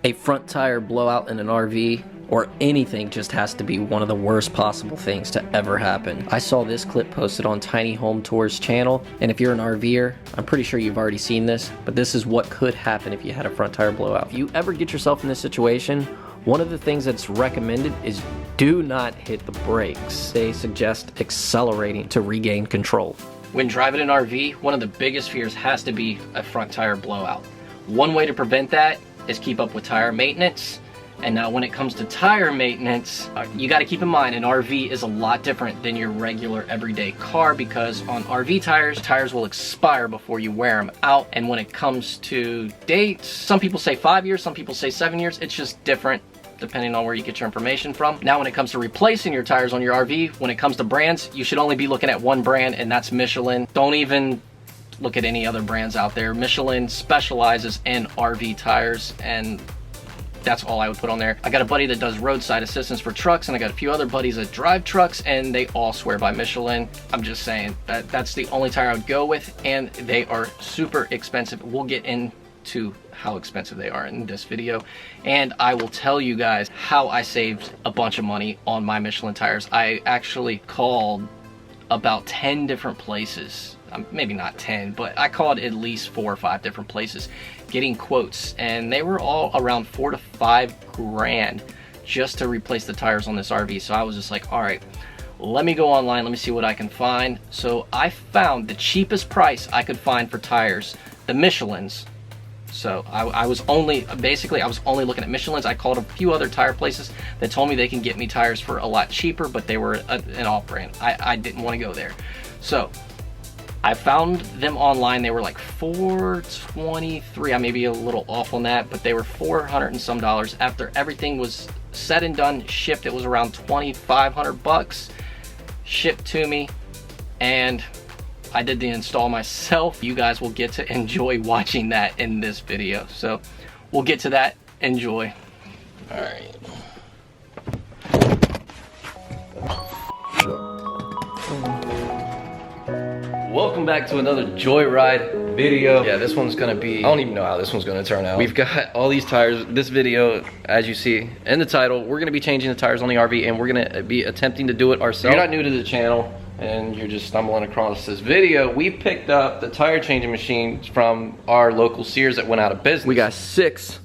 A front tire blowout in an RV or anything just has to be one of the worst possible things to ever happen. I saw this clip posted on Tiny Home Tours channel, and if you're an RVer, I'm pretty sure you've already seen this, but this is what could happen if you had a front tire blowout. If you ever get yourself in this situation, one of the things that's recommended is do not hit the brakes. They suggest accelerating to regain control. When driving an RV, one of the biggest fears has to be a front tire blowout. One way to prevent that is keep up with tire maintenance. And now when it comes to tire maintenance, you got to keep in mind an RV is a lot different than your regular everyday car, because on RV tires will expire before you wear them out. And when it comes to dates, some people say 5 years, some people say 7 years. It's just different depending on where you get your information from. Now when it comes to replacing your tires on your RV, when it comes to brands, you should only be looking at one brand, and that's Michelin. Don't even look at any other brands out there. Michelin specializes in RV tires, and that's all I would put on there. I got a buddy that does roadside assistance for trucks, and I got a few other buddies that drive trucks, and they all swear by Michelin. I'm just saying that's the only tire I would go with, and they are super expensive. We'll get into how expensive they are in this video, and I will tell you guys how I saved a bunch of money on my Michelin tires. I actually called about 10 different places. Maybe not 10, but I called at least 4 or 5 different places getting quotes, and they were all around $4 to $5 grand just to replace the tires on this RV. So I was just like, all right, let me go online, let me see what I can find. So I found the cheapest price I could find for tires, the Michelins. So I was only looking at Michelin's. I called a few other tire places that told me they can get me tires for a lot cheaper, but they were an off brand. I didn't want to go there. So I found them online. They were like $423. I may be a little off on that, but they were $400 and some. After everything was said and done, shipped, it was around $2,500 shipped to me, and I did the install myself. You guys will get to enjoy watching that in this video. So we'll get to that. Enjoy. All right. Welcome back to another Joyride video. Yeah, this one's gonna be, I don't even know how this one's gonna turn out. We've got all these tires. This video, as you see in the title, we're gonna be changing the tires on the RV, and we're gonna be attempting to do it ourselves. If you're not new to the channel and you're just stumbling across this video, we picked up the tire changing machines from our local Sears that went out of business. We got 6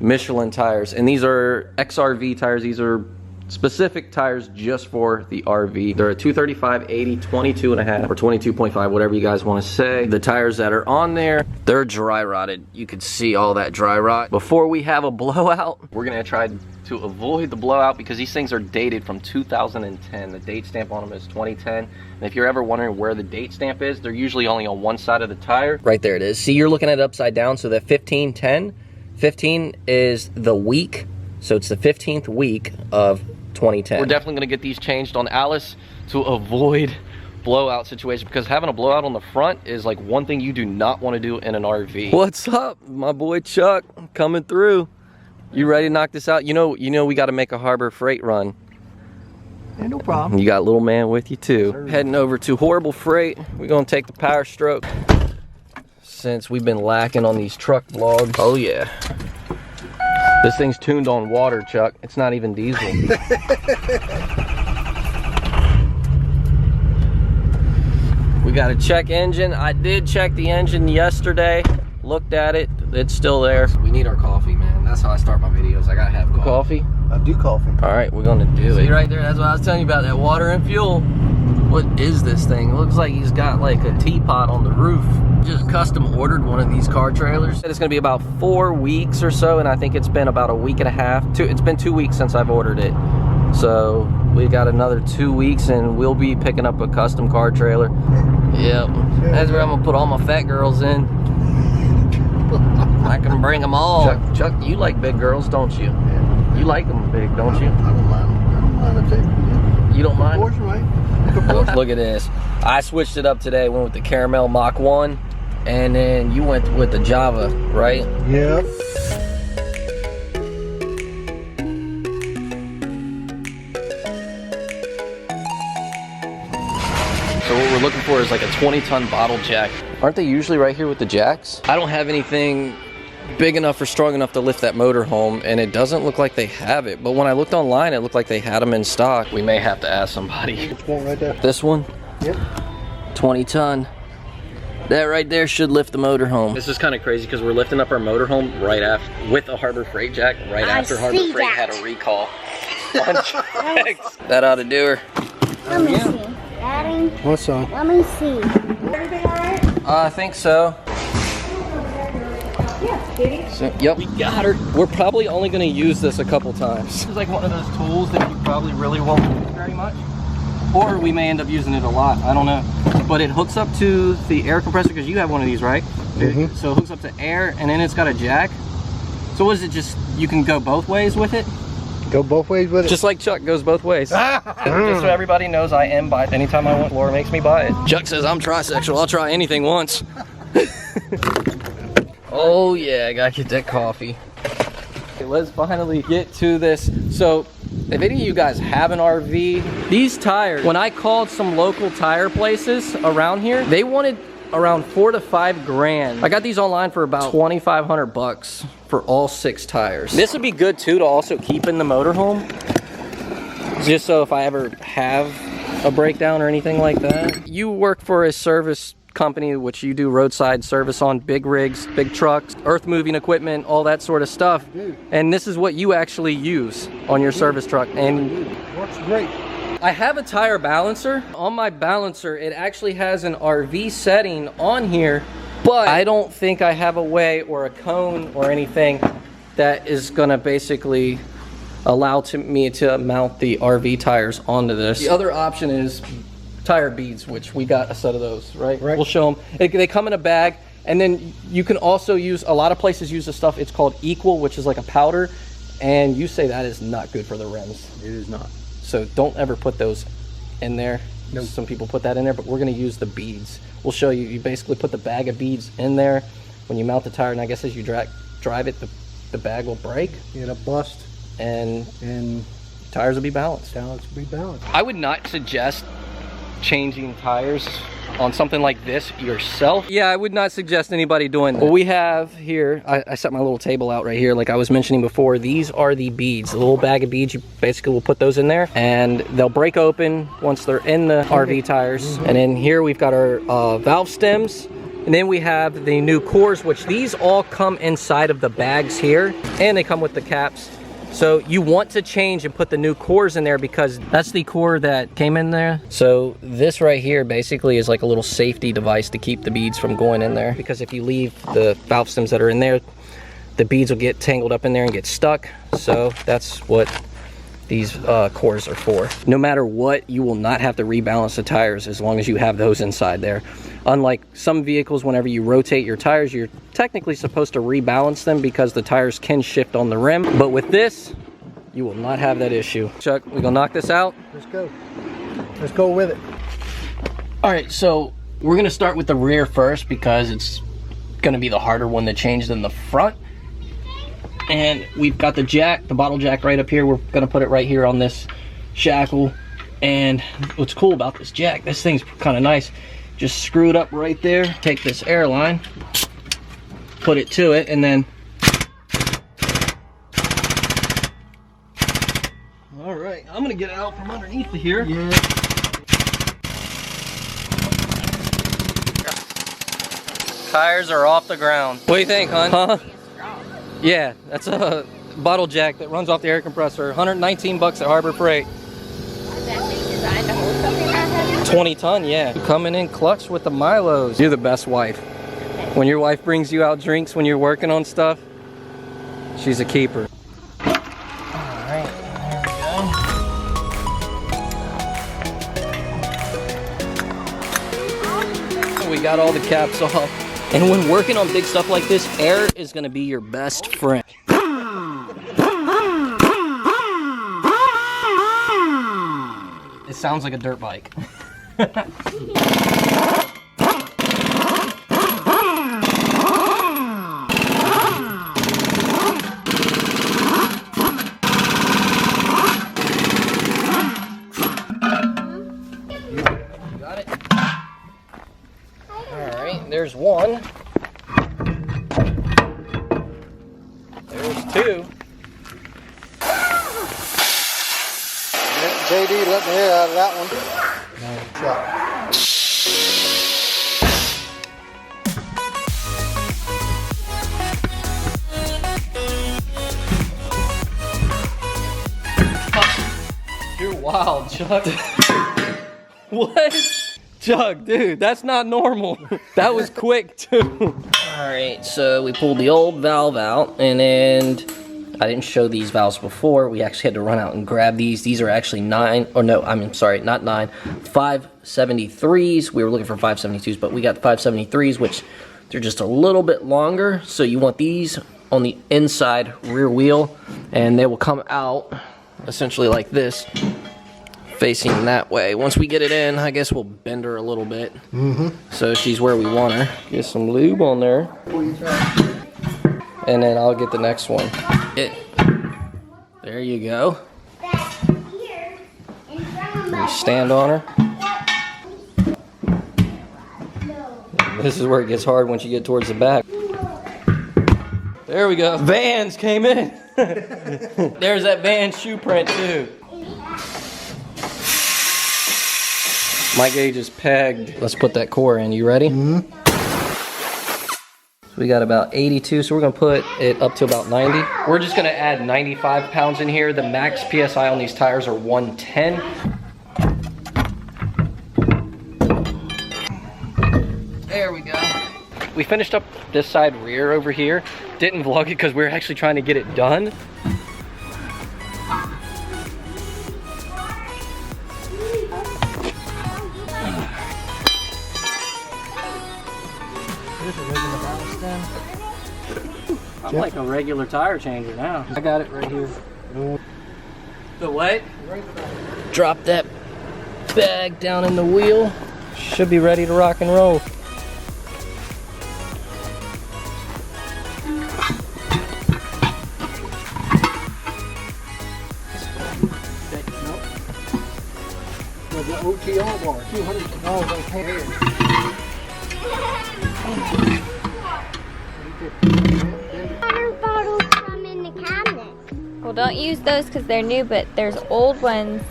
Michelin tires, and these are XRV tires. These are specific tires just for the RV. They're a 235, 80, 22 and a half, or 22.5, whatever you guys want to say. The tires that are on there, they're dry rotted. You can see all that dry rot. Before we have a blowout, we're gonna try to avoid the blowout because these things are dated from 2010. The date stamp on them is 2010. And if you're ever wondering where the date stamp is, they're usually only on one side of the tire. Right there it is. See, you're looking at it upside down, so that 1510, 15 is the week, so it's the 15th week of 2010. We're definitely gonna get these changed on Alice to avoid blowout situation, because having a blowout on the front is like one thing you do not want to do in an RV. What's up, my boy Chuck? Coming through. You ready to knock this out? You know we got to make a Harbor Freight run. Yeah, no problem. You got little man with you too. Sure. Heading over to Horrible Freight. We're gonna take the Power Stroke since we've been lacking on these truck vlogs. Oh yeah. This thing's tuned on water, Chuck. It's not even diesel. We got a check engine. I did check the engine yesterday. Looked at it. It's still there. We need our coffee, man. That's how I start my videos. I gotta have coffee. I do coffee. All right, we're gonna do it. See right there, that's what I was telling you about, that water and fuel. What is this thing? It looks like he's got like a teapot on the roof. Just custom ordered one of these car trailers. It's gonna be about 4 weeks or so, and I think it's been about a week and a half. It's been 2 weeks since I've ordered it. So we got another 2 weeks and we'll be picking up a custom car trailer. Yep, that's where I'm gonna put all my fat girls in. I can bring them all. Chuck, you like big girls, don't you? Yeah. You like them big, don't you? I don't mind. I don't mind a big. You don't mind? Of course, right? Look at this. I switched it up today. Went with the Caramel Mach 1, and then you went with the Java, right? Yep. So what we're looking for is like a 20-ton bottle jack. Aren't they usually right here with the jacks? I don't have anything big enough or strong enough to lift that motor home, and it doesn't look like they have it. But when I looked online, it looked like they had them in stock. We may have to ask somebody. Which one right there? This one? Yep. 20 ton. That right there should lift the motor home. This is kind of crazy because we're lifting up our motor home right after, with a Harbor Freight jack, right after Harbor Freight had a recall on tracks. That ought to do her. Let me see. Daddy, What's on? let me see. Everything alright? I think so. Yeah, kitty. So, yep, we got her. We're probably only going to use this a couple times. It's like one of those tools that you probably really won't use very much. Or we may end up using it a lot, I don't know. But it hooks up to the air compressor, because you have one of these, right? Mm-hmm. So it hooks up to air, and then it's got a jack. So what is it, just, you can go both ways with it? Go both ways with it? Just like Chuck goes both ways. Just so everybody knows, I am bi. Anytime I want, Laura makes me buy it. Chuck says I'm trisexual, I'll try anything once. Oh yeah, I gotta get that coffee. Okay, let's finally get to this. So, if any of you guys have an RV, these tires, when I called some local tire places around here, they wanted around 4 to 5 grand. I got these online for about 2,500 bucks for all 6 tires. This would be good too to also keep in the motorhome, just so if I ever have a breakdown or anything like that. You work for a service company, which you do roadside service on big rigs, big trucks, earth moving equipment, all that sort of stuff. And this is what you actually use on your service truck. And Works great. I have a tire balancer. On my balancer, it actually has an RV setting on here, but I don't think I have a way or a cone or anything that is gonna basically allow me to mount the RV tires onto this. The other option is tire beads, which we got a set of those, right? We'll show them. They come in a bag, and then you can also use, a lot of places use this stuff, it's called Equal, which is like a powder, and you say that is not good for the rims. It is not. So don't ever put those in there. Nope. Some people put that in there, but we're gonna use the beads. We'll show you. You basically put the bag of beads in there when you mount the tire, and I guess as you drive it, the bag will break. It'll bust. And tires will be balanced. Tires will be balanced. I would not suggest changing tires on something like this yourself. Yeah, I would not suggest anybody doing that. What we have here, I set my little table out right here like I was mentioning before. These are the beads, the little bag of beads. You basically will put those in there and they'll break open once they're in the RV tires. And then here we've got our valve stems. And then we have the new cores, which these all come inside of the bags here, and they come with the caps. So you want to change and put the new cores in there because that's the core that came in there. So this right here basically is like a little safety device to keep the beads from going in there. Because if you leave the valve stems that are in there, the beads will get tangled up in there and get stuck. So that's what these cores are for. No matter what, you will not have to rebalance the tires as long as you have those inside there. Unlike some vehicles, whenever you rotate your tires, you're technically supposed to rebalance them because the tires can shift on the rim. But with this, you will not have that issue. Chuck, we gonna knock this out? Let's go. Let's go with it. All right, so we're gonna start with the rear first because it's gonna be the harder one to change than the front. And we've got the jack, the bottle jack right up here. We're gonna put it right here on this shackle. And what's cool about this jack, this thing's kind of nice. Just screw it up right there. Take this air line, put it to it, and then. All right, I'm gonna get it out from underneath here. Yeah. Tires are off the ground. What do you think, hon? Huh? Yeah, that's a bottle jack that runs off the air compressor. 119 bucks at Harbor Freight. 20 ton, yeah. Coming in clutch with the Milos. You're the best wife. When your wife brings you out drinks when you're working on stuff, she's a keeper. Alright, there we go. We got all the caps off. And when working on big stuff like this, air is gonna be your best friend. It sounds like a dirt bike. You got it? Alright, there's one. 2. JD, let the hair out of that one. Shot. You're wild, Chuck. What? Chuck, dude, that's not normal. That was quick, too. Alright, so we pulled the old valve out, and then I didn't show these valves before. We actually had to run out and grab these. These are actually 573s. We were looking for 572s, but we got the 573s, which they're just a little bit longer. So you want these on the inside rear wheel, and they will come out essentially like this, facing that way. Once we get it in, I guess we'll bend her a little bit. So she's where we want her. Get some lube on there. And then I'll get the next one. There you go. You stand on her. This is where it gets hard once you get towards the back. There we go. Vans came in. There's that Vans shoe print too. My gauge is pegged. Let's put that core in. You ready? So we got about 82, so we're gonna put it up to about 90. We're just gonna add 95 pounds in here. The max PSI on these tires are 110. There we go. We finished up this side rear over here. Didn't vlog it because we were actually trying to get it done. I'm like a regular tire changer now. I got it right here. The what? Drop that bag down in the wheel. Should be ready to rock and roll. The OTR bar, $200 on pair. Water bottles come in the cabinet. Well, don't use those because they're new, but there's old ones.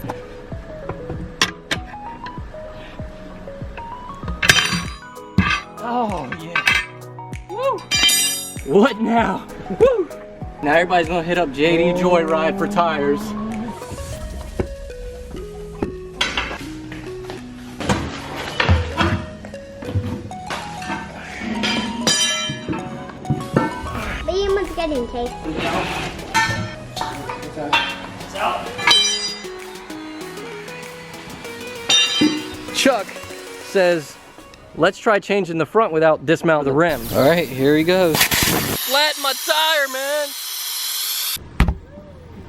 Oh, yeah. Woo! What now? Woo! Now everybody's gonna hit up JD Joyride for tires. Liam was getting taped. Chuck says, let's try changing the front without dismounting the rim. All right, here he goes. Flatten my tire, man.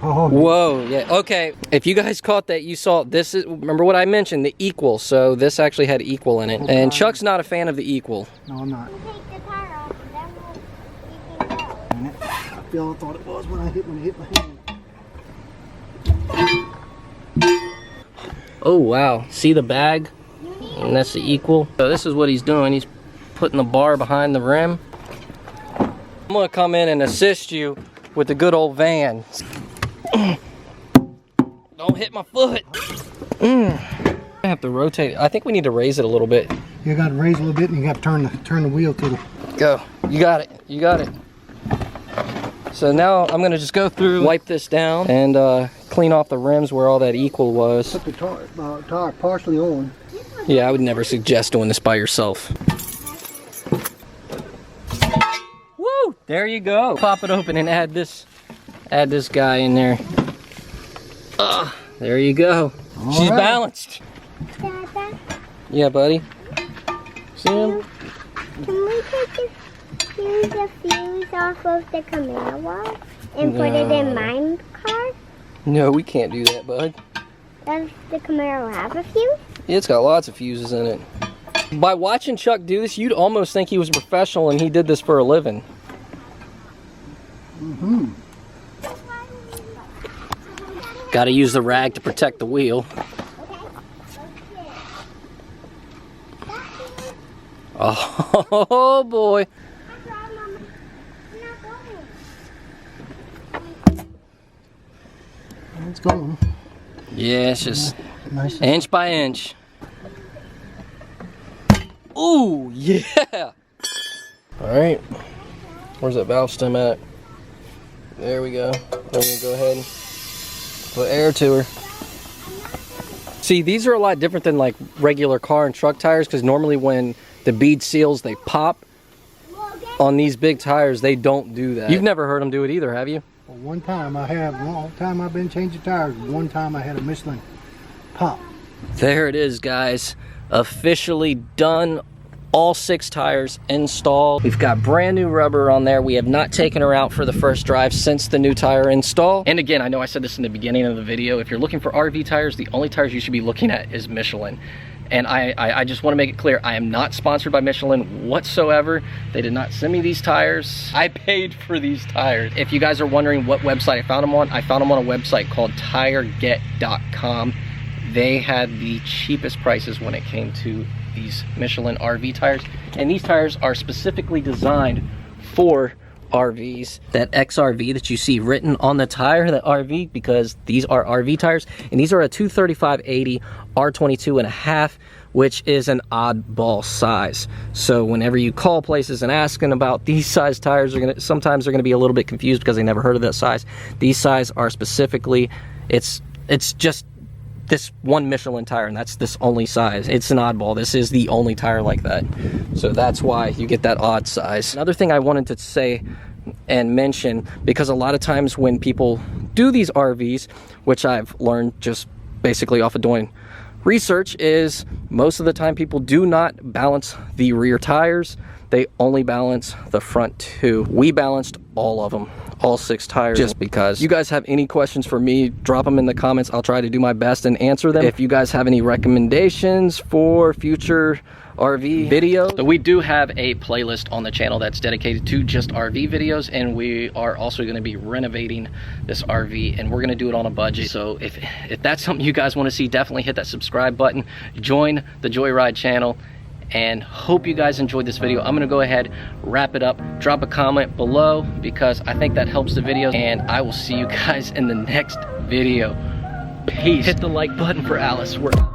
Oh, Whoa, yeah, okay. If you guys caught that, you saw this is, remember what I mentioned, the equal. So this actually had equal in it. And Chuck's not a fan of the equal. no, I'm not. Take the tire off and then you can go. I feel I thought it was when it hit my hand. Oh, wow. See the bag? And that's the equal. So this is what he's doing. He's putting the bar behind the rim. I'm gonna come in and assist you with the good old van. Don't hit my foot. I have to rotate it. I think we need to raise it a little bit. You got to raise a little bit, and you got to turn the wheel to the. Go. You got it. You got it. So now I'm gonna just go through, wipe this down, and clean off the rims where all that equal was. Put the tire partially on. Yeah, I would never suggest doing this by yourself. Woo! There you go. Pop it open and add this guy in there. There you go. All She's right. balanced. Dada, Yeah, buddy. See him? can we take the fuse off of the Camaro and put it in my car? No, we can't do that, bud. Does the Camaro have a fuse? It's got lots of fuses in it. By watching Chuck do this, you'd almost think he was a professional and he did this for a living. Got to use the rag to protect the wheel. Oh boy. It's going. Yeah, it's just Nice. inch by inch. Ooh, yeah. All right. Where's that valve stem at? There we go. Then we're gonna go ahead and put air to her. See, these are a lot different than like regular car and truck tires, because normally when the bead seals, they pop. On these big tires, they don't do that. You've never heard them do it either, have you? Well, one time I have, all the time I've been changing tires, one time I had a Michelin pop. There it is, guys. Officially done. All 6 tires installed. We've got brand new rubber on there. We have not taken her out for the first drive since the new tire install. And again, I know I said this in the beginning of the video. If you're looking for RV tires, the only tires you should be looking at is Michelin. And I just want to make it clear, I am not sponsored by Michelin whatsoever. They did not send me these tires. I paid for these tires. If you guys are wondering what website I found them on a website called tireget.com. They had the cheapest prices when it came to these Michelin RV tires. And these tires are specifically designed for RVs. That XRV that you see written on the tire, that RV, because these are RV tires, and these are a 235/80 R22.5, which is an oddball size. So whenever you call places and asking about these size tires, sometimes they're gonna be a little bit confused because they never heard of that size. These size are specifically, it's just this one Michelin tire, and that's this only size. It's an oddball. This is the only tire like that. So that's why you get that odd size. Another thing I wanted to say and mention, because a lot of times when people do these RVs, which I've learned just basically off of doing research, is most of the time people do not balance the rear tires. They only balance the front 2. We balanced all of them, all 6 tires, just because. You guys have any questions for me, drop them in the comments. I'll try to do my best and answer them. If you guys have any recommendations for future RV videos. So we do have a playlist on the channel that's dedicated to just RV videos, and we are also going to be renovating this RV, and we're going to do it on a budget. So if that's something you guys want to see, definitely hit that subscribe button, join the Joyride channel, and hope you guys enjoyed this video. I'm gonna go ahead, wrap it up, drop a comment below, because I think that helps the video, and I will see you guys in the next video. Peace. Hit the like button for Alice. We're out.